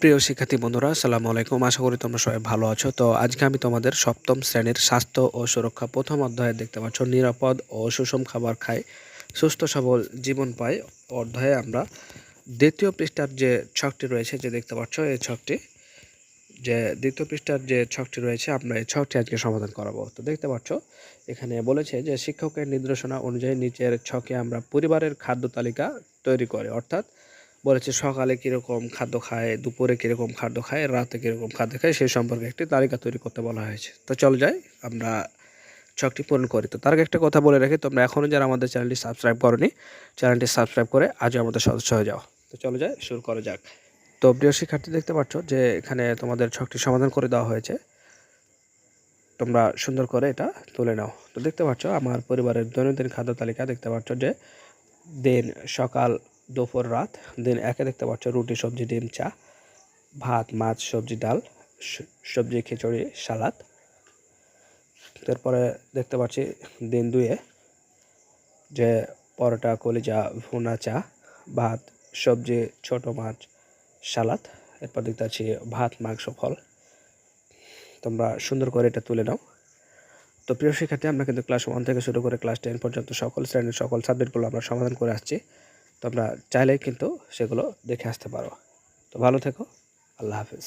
প্রিয় শিক্ষার্থী বন্ধুরা, আসসালামু আলাইকুম। আশা করি তোমরা সবাই ভালো আছো। তো আজকে আমি তোমাদের সপ্তম শ্রেণীর স্বাস্থ্য ও সুরক্ষা প্রথম অধ্যায়ে দেখতে পাচ্ছ নিরাপদ ও সুষম খাবার খাই সুস্থ সবল জীবন পাই অধ্যায়ে আমরা দ্বিতীয় পৃষ্ঠার যে ছকটি রয়েছে যে দেখতে পাচ্ছ এই ছকটি যে দ্বিতীয় পৃষ্ঠার যে ছকটি রয়েছে আমরা এই ছকটি আজকে সমাধান করাবো। তো দেখতে পাচ্ছ এখানে বলেছে যে শিক্ষকের নির্দেশনা অনুযায়ী নিচের ছকে আমরা পরিবারের খাদ্য তালিকা তৈরি করে, অর্থাৎ বলেছে সকালে কীরকম খাদ্য খায়, দুপুরে কীরকম খাদ্য খায়, রাতে কীরকম খাদ্য খায় সেই সম্পর্কে একটি তালিকা তৈরি করতে বলা হয়েছে। তো চল যাই আমরা ছকটি পূরণ করি। তো তার আগে একটা কথা বলে রাখি, তোমরা এখনও যারা আমাদের চ্যানেলটি সাবস্ক্রাইব করোনি চ্যানেলটি সাবস্ক্রাইব করে আজও আমাদের সদস্য হয়ে যাও। তো চলো যাই, শুরু করা যাক। তো প্রিয় শিক্ষার্থী দেখতে পাচ্ছ যে এখানে তোমাদের ছকটি সমাধান করে দেওয়া হয়েছে, তোমরা সুন্দর করে এটা তুলে নাও। তো দেখতে পাচ্ছ আমার পরিবারের দৈনন্দিন খাদ্য তালিকা দেখতে পাচ্ছ যে দিন সকাল দুপুর রাত। দিন একে দেখতে পাচ্ছ রুটি সবজি ডিম চা, ভাত মাছ সবজি ডাল সবজি খিচুড়ি সালাদ। তারপরে দেখতে পাচ্ছি দিন দুয়ে যে পরোটা কলিজা ভুনা চা ভাত সবজি ছোট মাছ সালাদ। এরপর দেখতে পাচ্ছি ভাত মাংস ফল। তোমরা সুন্দর করে এটা তুলে নাও। তো প্রিয় শিক্ষার্থী, আমরা কিন্তু ক্লাস 1 থেকে শুরু করে ক্লাস 10 পর্যন্ত সকল শ্রেণীর সকল সাবজেক্টগুলো আমরা সমাধান করে আসছি। তোমরা চাইলেই কিন্তু সেগুলো দেখে আসতে পারো। তো ভালো থেকো, আল্লাহ হাফিজ।